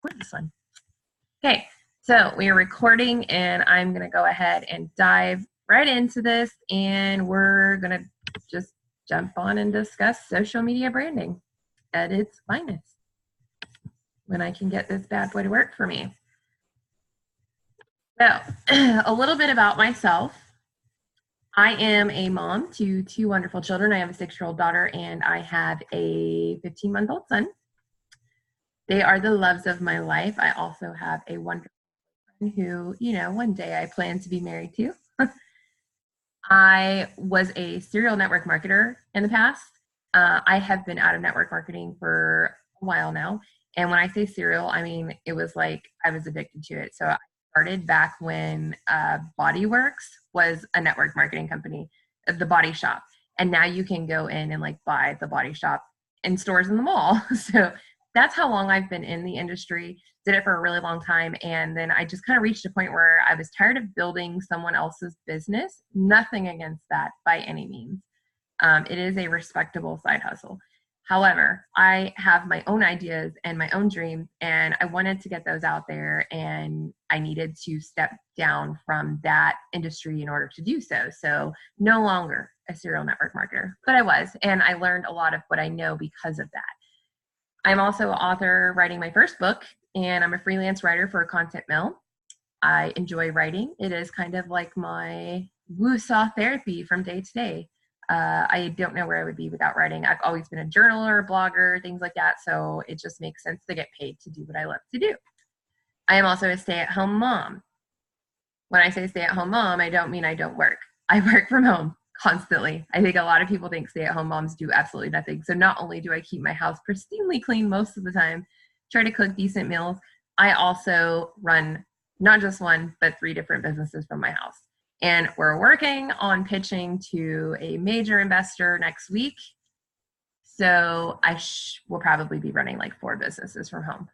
record this one. Okay, so we are recording and I'm going to go ahead and dive right into this, and we're going to just jump on and discuss social media branding at its finest when I can get this bad boy to work for me. So, a little bit about myself. I am a mom to two wonderful children. I have a 6-year-old daughter and I have a 15-month-old son. They are the loves of my life. I also have a wonderful friend who, one day I plan to be married to. I was a serial network marketer in the past. I have been out of network marketing for a while now. And when I say serial, I mean, it was like I was addicted to it. So I started back when Bodyworks was a network marketing company, the Body Shop. And now you can go in and buy the Body Shop in stores in the mall. So that's how long I've been in the industry. Did it for a really long time. And then I just kind of reached a point where I was tired of building someone else's business. Nothing against that by any means. It is a respectable side hustle. However, I have my own ideas and my own dreams, and I wanted to get those out there, and I needed to step down from that industry in order to do so. So no longer a serial network marketer, but I was, and I learned a lot of what I know because of that. I'm also an author writing my first book, and I'm a freelance writer for a content mill. I enjoy writing. It is kind of like my woo-saw therapy from day to day. I don't know where I would be without writing. I've always been a journaler, blogger, things like that. So it just makes sense to get paid to do what I love to do. I am also a stay-at-home mom. When I say stay-at-home mom, I don't mean I don't work. I work from home constantly. I think a lot of people think stay-at-home moms do absolutely nothing. So not only do I keep my house pristinely clean most of the time, try to cook decent meals, I also run not just one, but 3 different businesses from my house. And we're working on pitching to a major investor next week. So I will probably be running 4 businesses from home.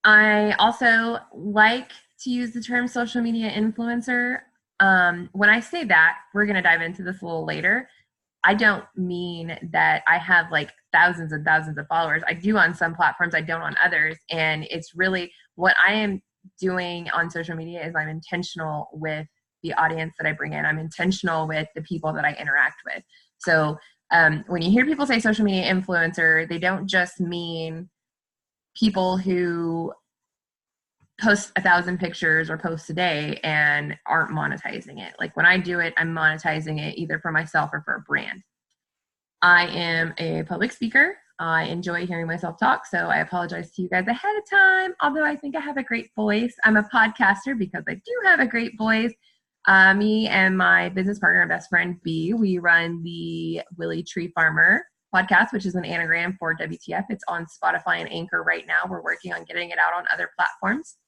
I also like to use the term social media influencer. When I say that, we're going to dive into this a little later. I don't mean that I have thousands and thousands of followers. I do on some platforms, I don't on others. And it's really what I am doing on social media is I'm intentional with the audience that I bring in. I'm intentional with the people that I interact with. So when you hear people say social media influencer, they don't just mean people who post 1,000 pictures or posts a day and aren't monetizing it. When I do it, I'm monetizing it either for myself or for a brand. I am a public speaker. I enjoy hearing myself talk, so I apologize to you guys ahead of time, although I think I have a great voice. I'm a podcaster because I do have a great voice. Me and my business partner and best friend, B, we run the Willie Tree Farmer podcast, which is an anagram for WTF. It's on Spotify and Anchor right now. We're working on getting it out on other platforms.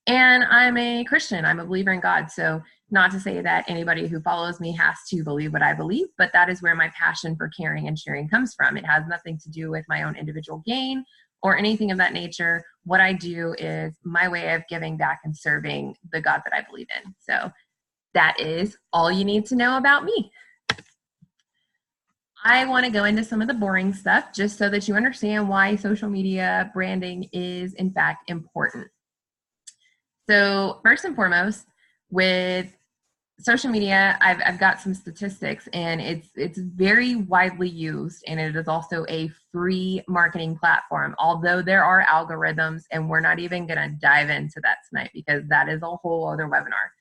And I'm a Christian. I'm a believer in God. So not to say that anybody who follows me has to believe what I believe, but that is where my passion for caring and sharing comes from. It has nothing to do with my own individual gain or anything of that nature. What I do is my way of giving back and serving the God that I believe in. So that is all you need to know about me. I want to go into some of the boring stuff just so that you understand why social media branding is in fact important. So first and foremost, with social media, I've got some statistics, and it's very widely used, and it is also a free marketing platform, although there are algorithms, and we're not even going to dive into that tonight because that is a whole other webinar.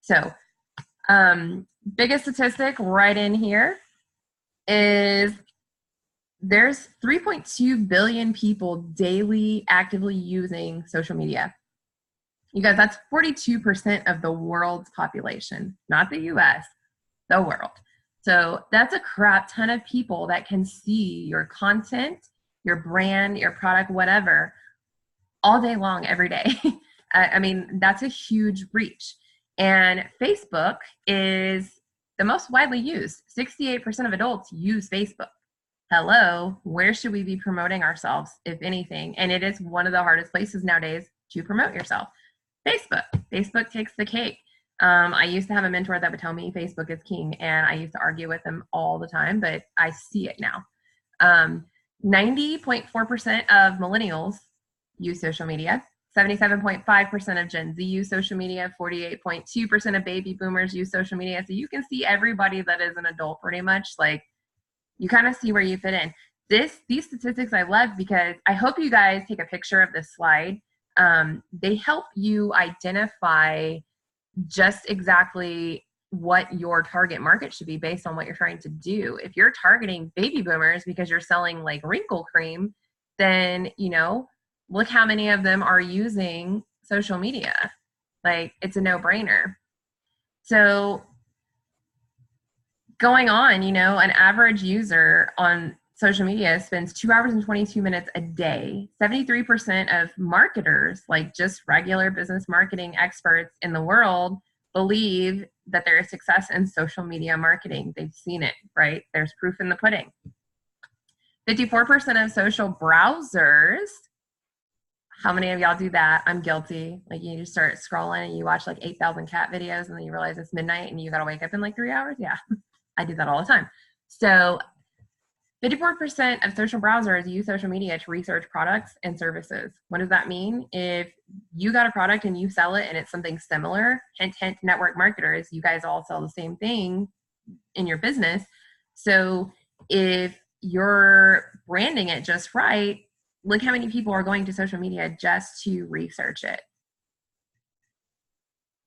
So biggest statistic right in here is there's 3.2 billion people daily actively using social media. You guys, that's 42% of the world's population, not the US, the world. So that's a crap ton of people that can see your content, your brand, your product, whatever, all day long, every day. I mean, that's a huge reach. And Facebook is the most widely used. 68% of adults use Facebook. Hello, where should we be promoting ourselves, if anything? And it is one of the hardest places nowadays to promote yourself. Facebook takes the cake. I used to have a mentor that would tell me Facebook is king, and I used to argue with him all the time, but I see it now. 90.4% of millennials use social media. 77.5% of Gen Z use social media. 48.2% of baby boomers use social media. So you can see everybody that is an adult pretty much. Like, you kind of see where you fit in. These statistics I love because I hope you guys take a picture of this slide. They help you identify just exactly what your target market should be based on what you're trying to do. If you're targeting baby boomers because you're selling like wrinkle cream, then, you know, look how many of them are using social media. Like, it's a no-brainer. So going on, you know, an average user on social media spends 2 hours and 22 minutes a day. 73% of marketers, like just regular business marketing experts in the world, believe that there is success in social media marketing. They've seen it, right? There's proof in the pudding. 54% of social browsers. How many of y'all do that? I'm guilty. Like, you just start scrolling and you watch like 8,000 cat videos and then you realize it's midnight and you got to wake up in like 3 hours. Yeah, I do that all the time. So 54% of social browsers use social media to research products and services. What does that mean? If you got a product and you sell it and it's something similar, hint, hint, network marketers, you guys all sell the same thing in your business. So if you're branding it just right, look how many people are going to social media just to research it.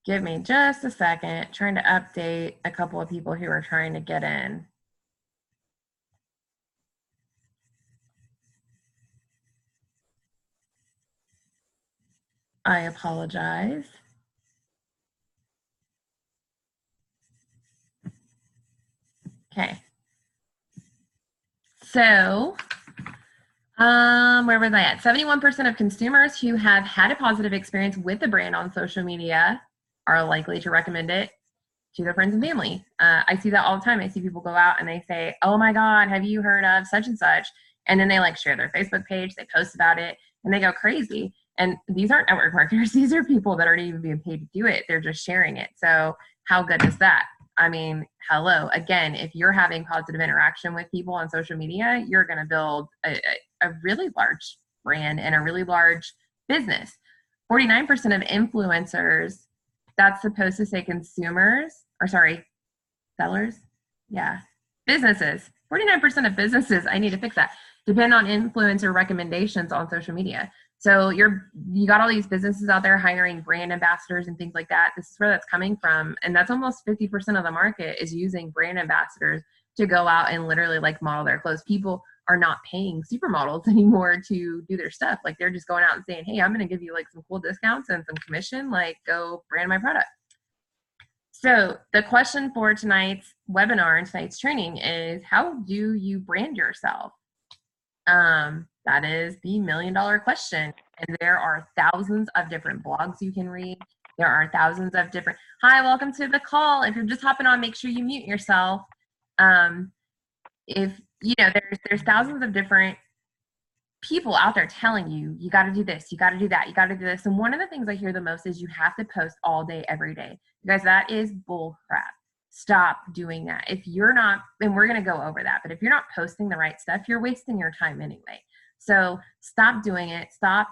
Give me just a second, trying to update a couple of people who are trying to get in. I apologize. Okay. So, where was I at? 71% of consumers who have had a positive experience with a brand on social media are likely to recommend it to their friends and family. I see that all the time. I see people go out and they say, oh my God, have you heard of such and such? And then they like share their Facebook page, they post about it, and they go crazy. And these aren't network marketers. These are people that aren't even being paid to do it. They're just sharing it. So how good is that? I mean, hello. Again, if you're having positive interaction with people on social media, you're going to build a really large brand and a really large business. 49% of influencers, that's supposed to say consumers, or sorry, sellers? Yeah, businesses. 49% of businesses, I need to fix that, depend on influencer recommendations on social media. So you got all these businesses out there hiring brand ambassadors and things like that. This is where that's coming from. And that's almost 50% of the market is using brand ambassadors to go out and literally like model their clothes. People are not paying supermodels anymore to do their stuff. Like, they're just going out and saying, hey, I'm going to give you like some cool discounts and some commission, like go brand my product. So the question for tonight's webinar and tonight's training is, how do you brand yourself? That is the $1 million question. And there are thousands of different blogs you can read. There are thousands of different, hi, welcome to the call. If you're just hopping on, make sure you mute yourself. If, you know, there's thousands of different people out there telling you, you got to do this, you got to do that, you got to do this. And one of the things I hear the most is you have to post all day, every day. You guys, that is bull crap. Stop doing that. If you're not, and we're going to go over that, but if you're not posting the right stuff, you're wasting your time anyway. So stop doing it. Stop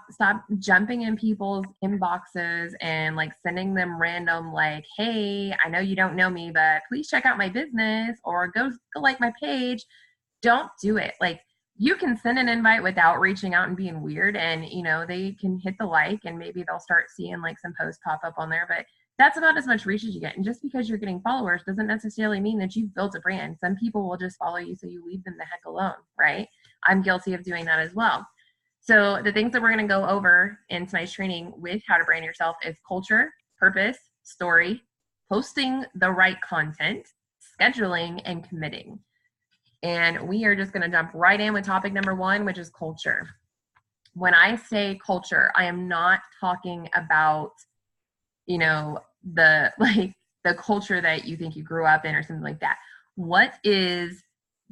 jumping in people's inboxes and like sending them random, like, hey, I know you don't know me, but please check out my business, or go like my page. Don't do it. Like, you can send an invite without reaching out and being weird, and, you know, they can hit the like and maybe they'll start seeing like some posts pop up on there, but that's about as much reach as you get. And just because you're getting followers doesn't necessarily mean that you've built a brand. Some people will just follow you so you leave them the heck alone, right? I'm guilty of doing that as well. So the things that we're going to go over in tonight's training with how to brand yourself is culture, purpose, story, posting the right content, scheduling, and committing. And we are just going to jump right in with topic number 1, which is culture. When I say culture, I am not talking about, you know, the culture that you think you grew up in or something like that. What is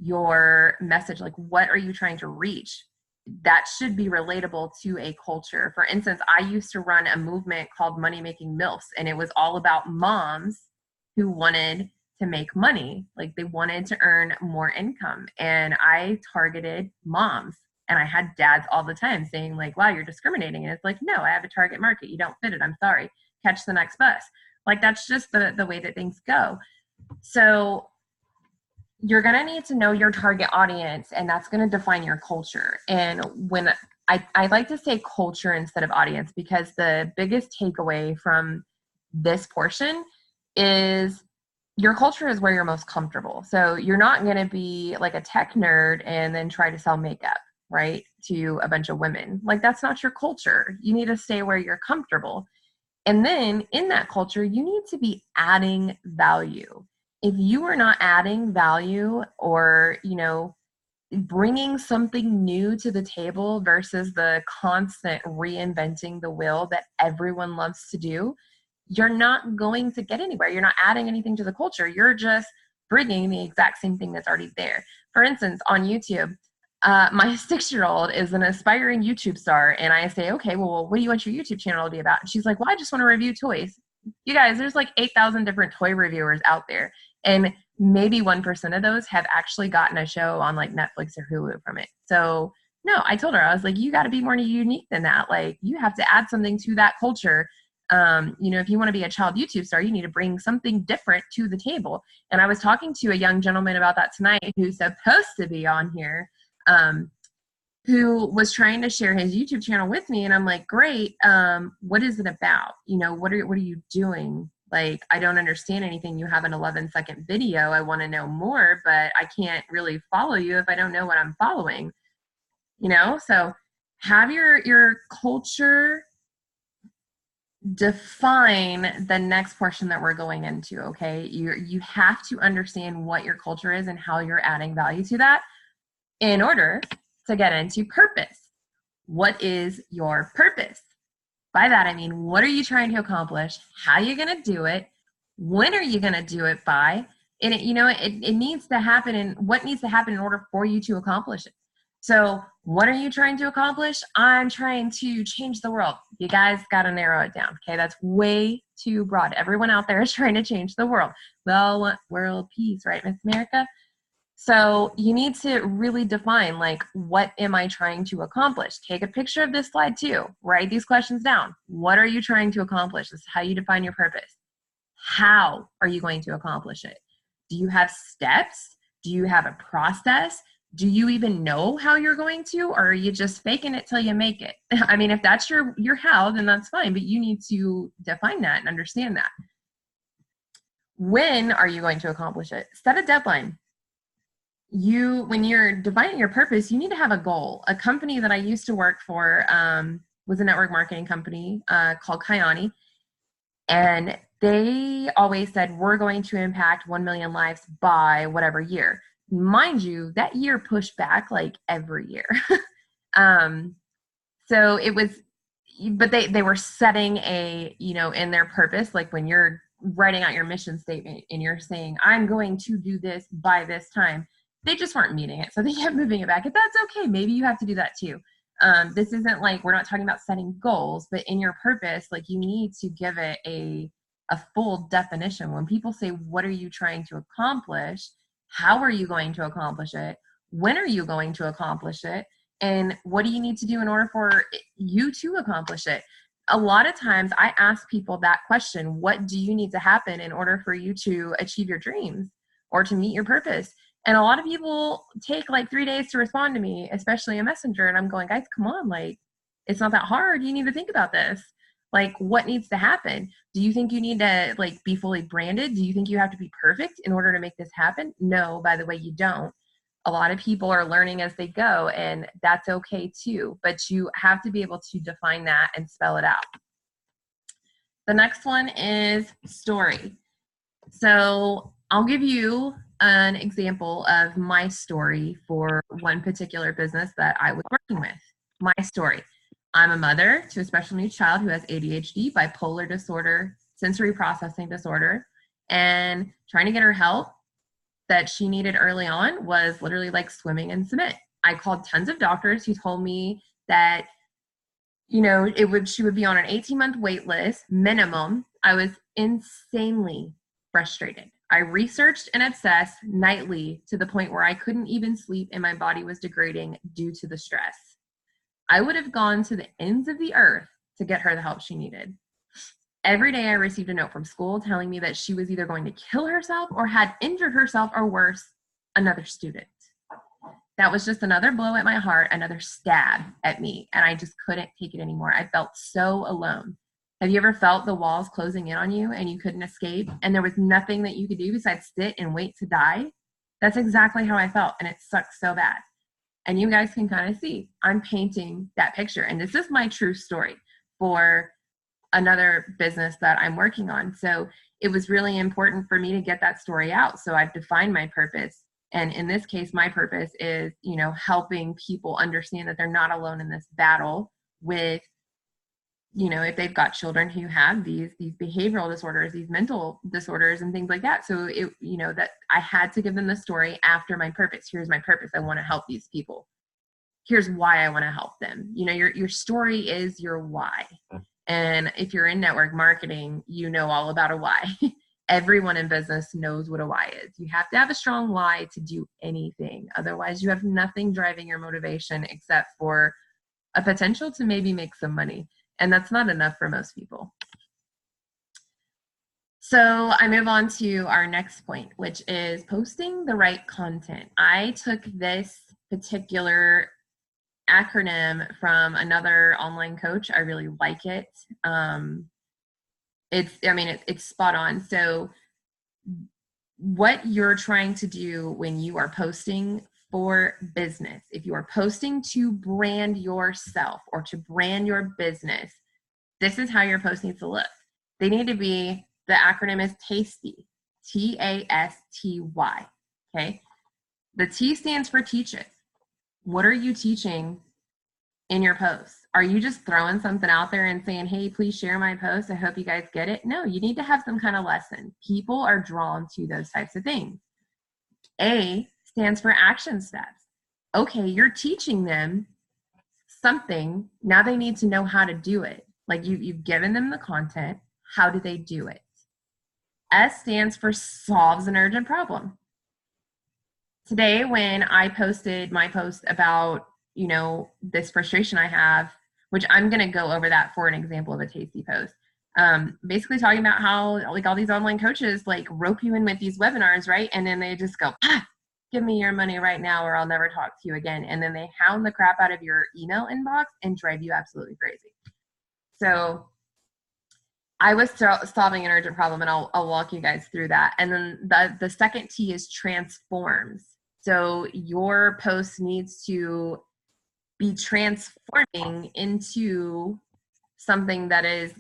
your message? Like, what are you trying to reach? That should be relatable to a culture. For instance, I used to run a movement called Money Making MILFs, and it was all about moms who wanted to make money. Like, they wanted to earn more income. And I targeted moms. And I had dads all the time saying like, wow, you're discriminating. And it's like, no, I have a target market. You don't fit it. I'm sorry. Catch the next bus. Like, that's just the way that things go. So you're going to need to know your target audience, and that's going to define your culture. And when I like to say culture instead of audience, because the biggest takeaway from this portion is your culture is where you're most comfortable. So you're not going to be like a tech nerd and then try to sell makeup, right, to a bunch of women. Like, that's not your culture. You need to stay where you're comfortable. And then in that culture, you need to be adding value. If you are not adding value, or, you know, bringing something new to the table versus the constant reinventing the wheel that everyone loves to do, you're not going to get anywhere. You're not adding anything to the culture. You're just bringing the exact same thing that's already there. For instance, on YouTube, my 6-year-old is an aspiring YouTube star, and I say, okay, well, what do you want your YouTube channel to be about? And she's like, well, I just want to review toys. You guys, there's like 8,000 different toy reviewers out there, and maybe 1% of those have actually gotten a show on like Netflix or Hulu from it. So no, I told her, I was like, you got to be more unique than that. Like, you have to add something to that culture. You know, if you want to be a child YouTube star, you need to bring something different to the table. And I was talking to a young gentleman about that tonight, who's supposed to be on here, who was trying to share his YouTube channel with me. And I'm like, great. What is it about? You know, what are you doing? Like, I don't understand anything. You have an 11-second video. I want to know more, but I can't really follow you if I don't know what I'm following, you know? So have your culture define the next portion that we're going into. Okay. You have to understand what your culture is and how you're adding value to that in order to get into purpose. What is your purpose? By that, I mean, what are you trying to accomplish? How are you going to do it? When are you going to do it by? And it needs to happen, and what needs to happen in order for you to accomplish it. So what are you trying to accomplish? I'm trying to change the world. You guys got to narrow it down. Okay. That's way too broad. Everyone out there is trying to change the world. Well, world peace, right, Miss America? So you need to really define, like, what am I trying to accomplish? Take a picture of this slide too. Write these questions down. What are you trying to accomplish? This is how you define your purpose. How are you going to accomplish it? Do you have steps? Do you have a process? Do you even know how you're going to, or are you just faking it till you make it? I mean, if that's your how, then that's fine, but you need to define that and understand that. When are you going to accomplish it? Set a deadline. When you're defining your purpose, you need to have a goal. A company that I used to work for was a network marketing company called Kyani. And they always said, we're going to impact 1 million lives by whatever year. Mind you, that year pushed back like every year. So it was, but they were setting in their purpose, like when you're writing out your mission statement and you're saying, I'm going to do this by this time, they just weren't meeting it. So they kept moving it back. And that's okay. Maybe you have to do that too. This isn't like, we're not talking about setting goals, but in your purpose, like, you need to give it a full definition. When people say, what are you trying to accomplish? How are you going to accomplish it? When are you going to accomplish it? And what do you need to do in order for you to accomplish it? A lot of times I ask people that question, what do you need to happen in order for you to achieve your dreams or to meet your purpose? And a lot of people take like 3 days to respond to me, especially a messenger. And I'm going, guys, come on. Like, it's not that hard. You need to think about this. Like, what needs to happen? Do you think you need to like be fully branded? Do you think you have to be perfect in order to make this happen? No, by the way, you don't. A lot of people are learning as they go, and that's okay too. But you have to be able to define that and spell it out. The next one is story. So I'll give you an example of my story for one particular business that I was working with. My story. I'm a mother to a special needs child who has ADHD, bipolar disorder, sensory processing disorder, and trying to get her help that she needed early on was literally like swimming in cement. I called tons of doctors who told me that, she would be on an 18-month wait list minimum. I was insanely frustrated. I researched and obsessed nightly to the point where I couldn't even sleep and my body was degrading due to the stress. I would have gone to the ends of the earth to get her the help she needed. Every day I received a note from school telling me that she was either going to kill herself or had injured herself, or worse, another student. That was just another blow at my heart, another stab at me, and I just couldn't take it anymore. I felt so alone. Have you ever felt the walls closing in on you and you couldn't escape, and there was nothing that you could do besides sit and wait to die? That's exactly how I felt, and it sucked so bad. And you guys can kind of see, I'm painting that picture. And this is my true story for another business that I'm working on. So it was really important for me to get that story out. So I've defined my purpose. And in this case, my purpose is, helping people understand that they're not alone in this battle with, if they've got children who have these behavioral disorders, these mental disorders and things like that. So that I had to give them the story after my purpose. Here's my purpose. I want to help these people. Here's why I want to help them. Your story is your why. And if you're in network marketing, you know all about a why. Everyone in business knows what a why is. You have to have a strong why to do anything. Otherwise, you have nothing driving your motivation except for a potential to maybe make some money. And that's not enough for most people. So I move on to our next point, which is posting the right content. I took this particular acronym from another online coach. I really like it. It's spot on. So what you're trying to do when you are posting for business, if you are posting to brand yourself or to brand your business, this is how your post needs to look. They need to be, the acronym is TASTY, T-A-S-T-Y, okay? The T stands for teach it. What are you teaching in your posts? Are you just throwing something out there and saying, hey, please share my post, I hope you guys get it? No, you need to have some kind of lesson. People are drawn to those types of things. A stands for action steps. Okay, you're teaching them something. Now they need to know how to do it. Like you've given them the content. How do they do it? S stands for solves an urgent problem. Today, when I posted my post about, this frustration I have, which I'm going to go over that for an example of a tasty post. Basically talking about how like all these online coaches like rope you in with these webinars, right? And then they just go, give me your money right now or I'll never talk to you again. And then they hound the crap out of your email inbox and drive you absolutely crazy. So I was solving an urgent problem, and I'll walk you guys through that. And then the second T is transforms. So your post needs to be transforming into something that is,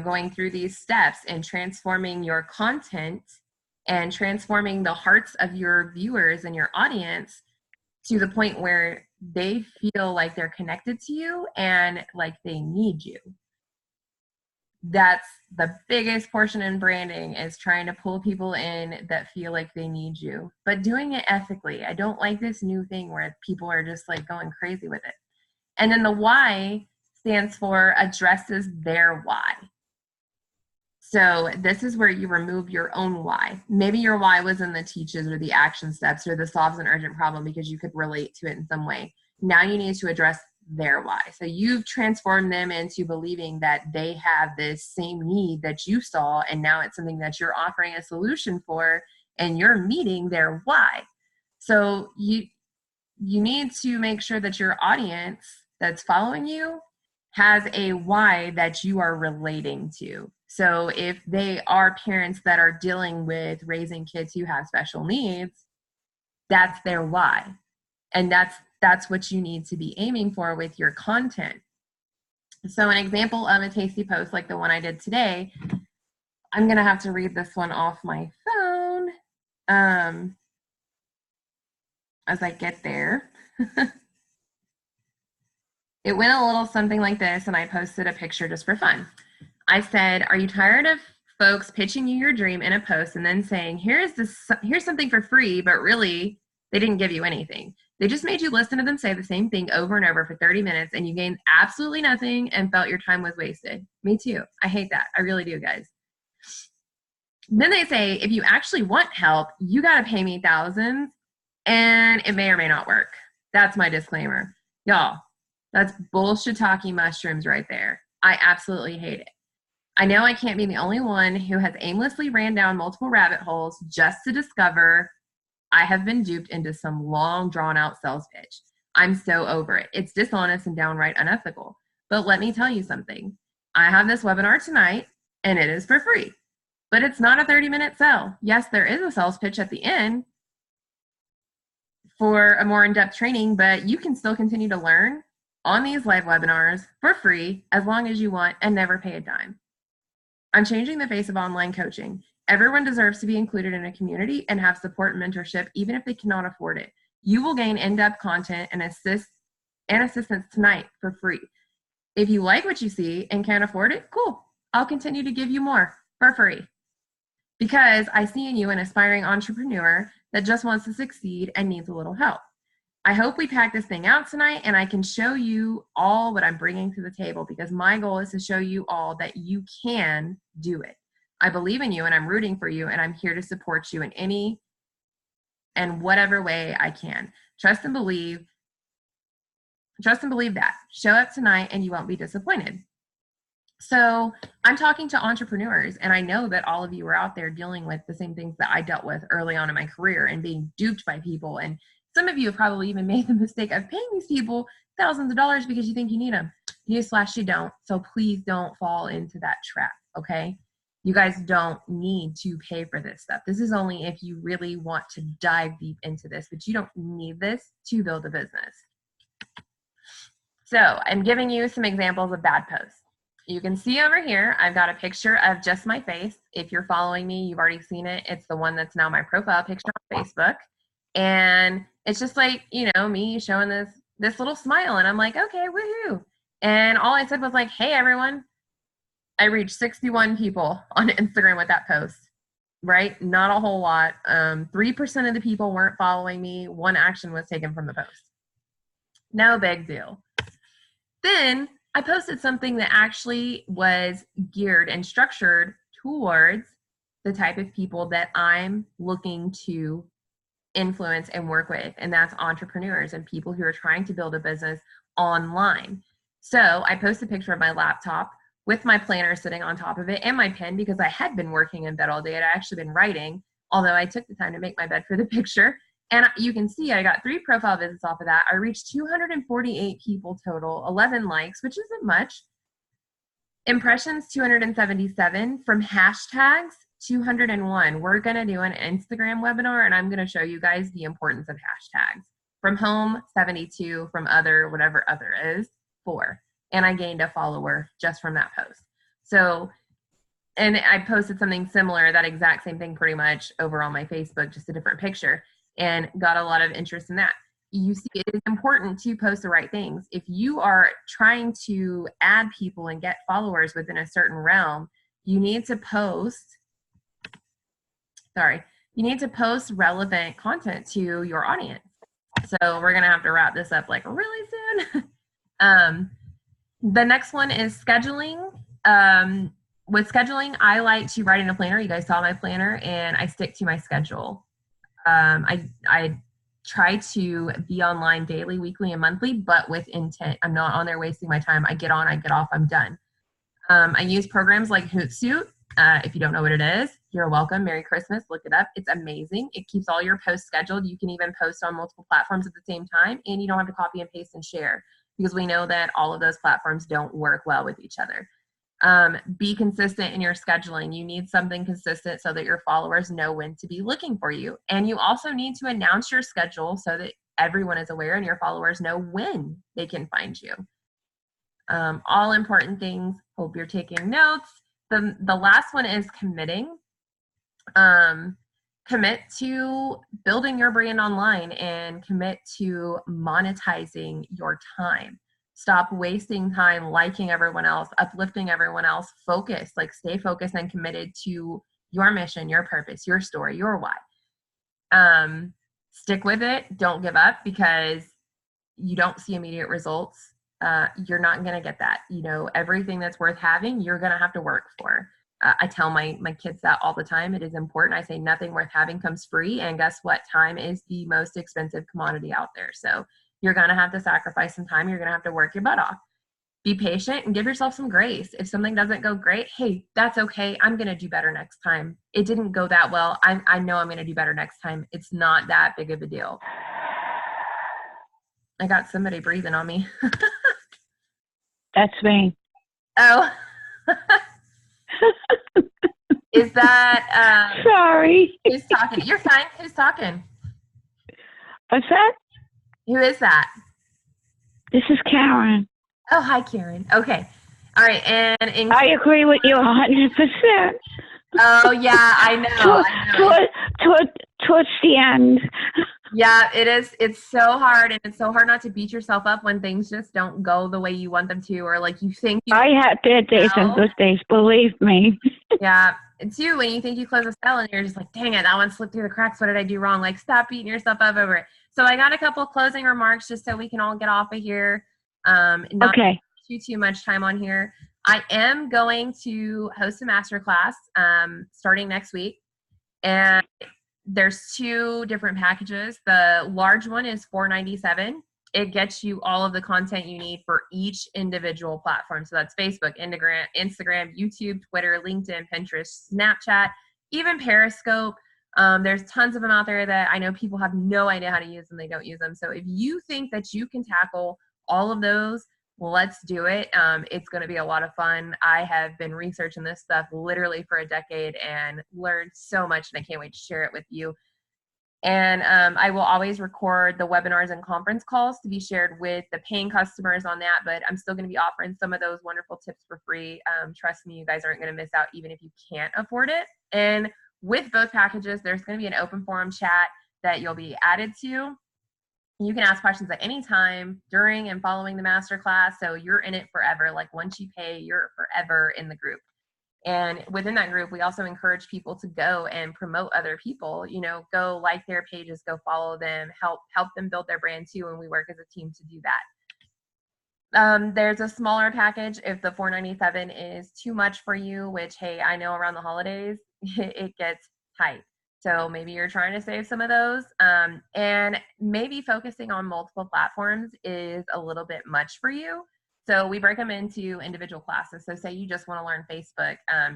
going through these steps and transforming your content and transforming the hearts of your viewers and your audience to the point where they feel like they're connected to you and like they need you. That's the biggest portion in branding, is trying to pull people in that feel like they need you, but doing it ethically. I don't like this new thing where people are just like going crazy with it. And then the Y stands for addresses their why. So this is where you remove your own why. Maybe your why was in the teaches or the action steps or the solves an urgent problem because you could relate to it in some way. Now you need to address their why. So you've transformed them into believing that they have this same need that you saw, and now it's something that you're offering a solution for, and you're meeting their why. So you need to make sure that your audience that's following you has a why that you are relating to. So if they are parents that are dealing with raising kids who have special needs, that's their why. And that's what you need to be aiming for with your content. So an example of a tasty post like the one I did today, I'm going to have to read this one off my phone as I get there. It went a little something like this, and I posted a picture just for fun. I said, are you tired of folks pitching you your dream in a post and then saying, here's something for free, but really they didn't give you anything. They just made you listen to them say the same thing over and over for 30 minutes, and you gained absolutely nothing and felt your time was wasted. Me too. I hate that. I really do, guys. Then they say, if you actually want help, you got to pay me thousands, and it may or may not work. That's my disclaimer. Y'all, that's bullshit-talking mushrooms right there. I absolutely hate it. I know I can't be the only one who has aimlessly ran down multiple rabbit holes just to discover I have been duped into some long, drawn-out sales pitch. I'm so over it. It's dishonest and downright unethical. But let me tell you something. I have this webinar tonight, and it is for free. But it's not a 30-minute sell. Yes, there is a sales pitch at the end for a more in-depth training, but you can still continue to learn on these live webinars for free as long as you want and never pay a dime. I'm changing the face of online coaching. Everyone deserves to be included in a community and have support and mentorship, even if they cannot afford it. You will gain in-depth content and assistance tonight for free. If you like what you see and can't afford it, cool. I'll continue to give you more for free. Because I see in you an aspiring entrepreneur that just wants to succeed and needs a little help. I hope we pack this thing out tonight and I can show you all what I'm bringing to the table, because my goal is to show you all that you can do it. I believe in you and I'm rooting for you, and I'm here to support you in any and whatever way I can. Trust and believe that. Show up tonight and you won't be disappointed. So I'm talking to entrepreneurs, and I know that all of you are out there dealing with the same things that I dealt with early on in my career and being duped by people. And some of you have probably even made the mistake of paying these people thousands of dollars because you think you need them. Newsflash, you don't. So please don't fall into that trap, okay? You guys don't need to pay for this stuff. This is only if you really want to dive deep into this, but you don't need this to build a business. So I'm giving you some examples of bad posts. You can see over here, I've got a picture of just my face. If you're following me, you've already seen it. It's the one that's now my profile picture on Facebook. And it's just like, you know, me showing this little smile, and I'm like, okay, woohoo. And all I said was like, hey, everyone. I reached 61 people on Instagram with that post, right? Not a whole lot. 3% of the people weren't following me. One action was taken from the post. No big deal. Then I posted something that actually was geared and structured towards the type of people that I'm looking to influence and work with, and that's entrepreneurs and people who are trying to build a business online. So I posted a picture of my laptop with my planner sitting on top of it and my pen, because I had been working in bed all day. I'd actually been writing, although I took the time to make my bed for the picture. And you can see I got 3 profile visits off of that. I reached 248 people total, 11 likes, which isn't much. Impressions, 277. From hashtags, 201. We're going to do an Instagram webinar, and I'm going to show you guys the importance of hashtags. From home, 72. From other, whatever other is, 4. And I gained a follower just from that post. So, and I posted something similar, that exact same thing pretty much, over on my Facebook, just a different picture, and got a lot of interest in that. You see, it is important to post the right things. If you are trying to add people and get followers within a certain realm, you need to post, relevant content to your audience. So we're going to have to wrap this up like really soon. The next one is scheduling. With scheduling, I like to write in a planner. You guys saw my planner, and I stick to my schedule. I try to be online daily, weekly, and monthly, but with intent. I'm not on there wasting my time. I get on, I get off, I'm done. I use programs like Hootsuite. If you don't know what it is, you're welcome. Merry Christmas. Look it up. It's amazing. It keeps all your posts scheduled. You can even post on multiple platforms at the same time, and you don't have to copy and paste and share, because we know that all of those platforms don't work well with each other. Be consistent in your scheduling. You need something consistent so that your followers know when to be looking for you. And you also need to announce your schedule so that everyone is aware and your followers know when they can find you. All important things. Hope you're taking notes. The last one is committing. Commit to building your brand online, and commit to monetizing your time. Stop wasting time liking everyone else, uplifting everyone else. Focus, like stay focused and committed to your mission, your purpose, your story, your why. Stick with it. Don't give up, because you don't see immediate results. You're not going to get that. You know, everything that's worth having, you're going to have to work for. I tell my kids that all the time. It is important. I say nothing worth having comes free. And guess what? Time is the most expensive commodity out there. So you're going to have to sacrifice some time. You're going to have to work your butt off. Be patient and give yourself some grace. If something doesn't go great, hey, that's okay. I'm going to do better next time. It didn't go that well. I know I'm going to do better next time. It's not that big of a deal. I got somebody breathing on me. That's me. Oh. Is that sorry? Who's talking? You're fine. Who's talking? What's that? Who is that? This is Karen. Oh, hi, Karen. Okay. All right. And I agree with you 100%. Oh yeah, I know. Towards the end. Yeah, it is. It's so hard, and it's so hard not to beat yourself up when things just don't go the way you want them to, or like you think. I had bad days and good days, believe me. Yeah, it's you when you think you close a sale and you're just like, dang it, that one slipped through the cracks. What did I do wrong? Like, stop beating yourself up over it. So I got a couple closing remarks just so we can all get off of here. Not okay. Too much time on here. I am going to host a masterclass starting next week, and there's 2 different packages. The large one is $497. It gets you all of the content you need for each individual platform. So that's Facebook, Instagram, YouTube, Twitter, LinkedIn, Pinterest, Snapchat, even Periscope. There's tons of them out there that I know people have no idea how to use them. They don't use them. So if you think that you can tackle all of those, let's do it. It's going to be a lot of fun. I have been researching this stuff literally for a decade and learned so much, and I can't wait to share it with you. And I will always record the webinars and conference calls to be shared with the paying customers on that, but I'm still going to be offering some of those wonderful tips for free. Trust me, you guys aren't going to miss out even if you can't afford it. And with both packages, there's going to be an open forum chat that you'll be added to. You can ask questions at any time during and following the masterclass. So you're in it forever. Like once you pay, you're forever in the group. And within that group, we also encourage people to go and promote other people, you know, go like their pages, go follow them, help them build their brand too. And we work as a team to do that. There's a smaller package if the $497 is too much for you, which, hey, I know around the holidays, it gets tight. So maybe you're trying to save some of those, and maybe focusing on multiple platforms is a little bit much for you. So we break them into individual classes. So say you just want to learn Facebook,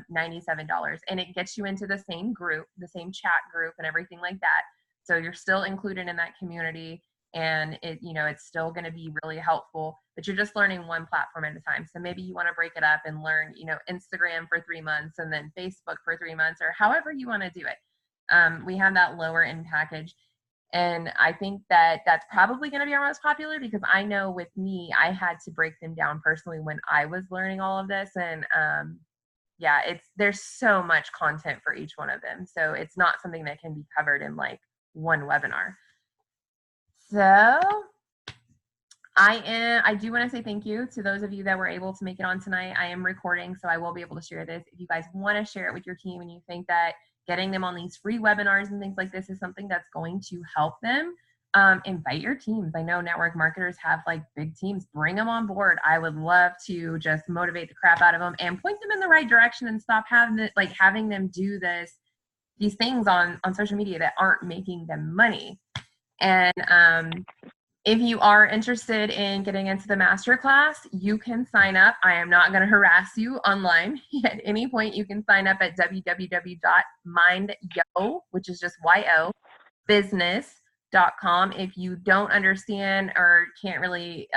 $97, and it gets you into the same group, the same chat group and everything like that. So you're still included in that community, and it's still going to be really helpful, but you're just learning one platform at a time. So maybe you want to break it up and learn, Instagram for 3 months and then Facebook for 3 months, or however you want to do it. We have that lower end package. And I think that that's probably going to be our most popular because I know with me, I had to break them down personally when I was learning all of this. And there's so much content for each one of them. So it's not something that can be covered in like one webinar. So I do want to say thank you to those of you that were able to make it on tonight. I am recording, so I will be able to share this. If you guys want to share it with your team and you think that getting them on these free webinars and things like this is something that's going to help them, invite your teams. I know network marketers have like big teams. Bring them on board. I would love to just motivate the crap out of them and point them in the right direction and stop having them do these things on social media that aren't making them money. And if you are interested in getting into the masterclass, you can sign up. I am not going to harass you online. At any point, you can sign up at www.mindyo, which is just YO, business.com. If you don't understand or can't really,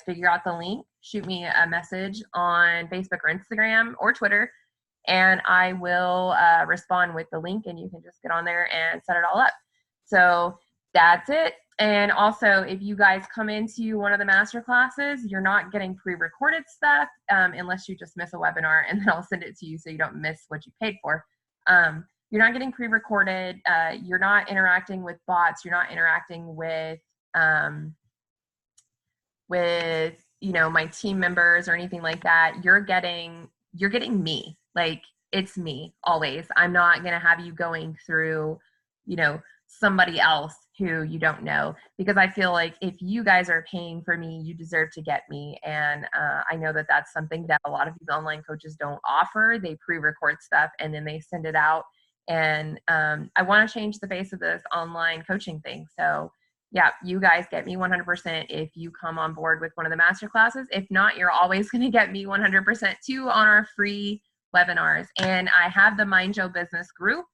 figure out the link, shoot me a message on Facebook or Instagram or Twitter, and I will respond with the link, and you can just get on there and set it all up. So that's it. And also, if you guys come into one of the master classes, you're not getting pre-recorded stuff unless you just miss a webinar, and then I'll send it to you so you don't miss what you paid for. You're not getting pre-recorded. You're not interacting with bots. You're not interacting with my team members or anything like that. You're getting me. Like, it's me always. I'm not going to have you going through, somebody else. who you don't know, because I feel like if you guys are paying for me, you deserve to get me. And I know that that's something that a lot of these online coaches don't offer. They pre-record stuff and then they send it out. And I want to change the face of this online coaching thing. So yeah, you guys get me 100% if you come on board with one of the master classes. If not, you're always going to get me 100% too on our free webinars. And I have the Mind Joe Business group.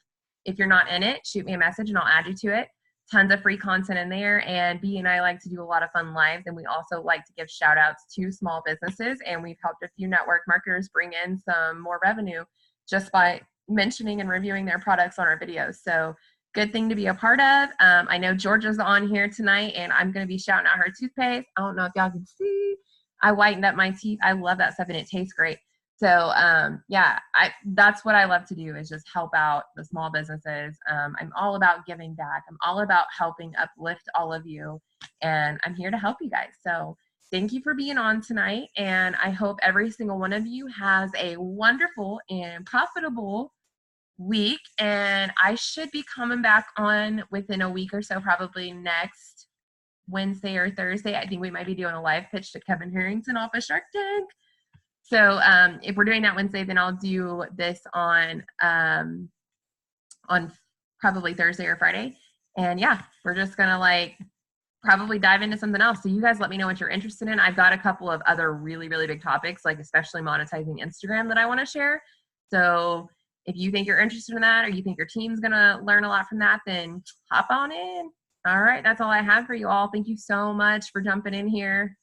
If you're not in it, shoot me a message and I'll add you to it. Tons of free content in there. And B and I like to do a lot of fun lives. And we also like to give shout outs to small businesses. And we've helped a few network marketers bring in some more revenue just by mentioning and reviewing their products on our videos. So good thing to be a part of. I know Georgia's on here tonight and I'm going to be shouting out her toothpaste. I don't know if y'all can see. I whitened up my teeth. I love that stuff and it tastes great. So yeah, that's what I love to do, is just help out the small businesses. I'm all about giving back. I'm all about helping uplift all of you, and I'm here to help you guys. So thank you for being on tonight, and I hope every single one of you has a wonderful and profitable week. And I should be coming back on within a week or so, probably next Wednesday or Thursday. I think we might be doing a live pitch to Kevin Harrington off of Shark Tank. So if we're doing that Wednesday, then I'll do this on probably Thursday or Friday. And yeah, we're just gonna like probably dive into something else. So you guys let me know what you're interested in. I've got a couple of other really, really big topics, like especially monetizing Instagram, that I want to share. So if you think you're interested in that, or you think your team's gonna learn a lot from that, then hop on in. All right, that's all I have for you all. Thank you so much for jumping in here.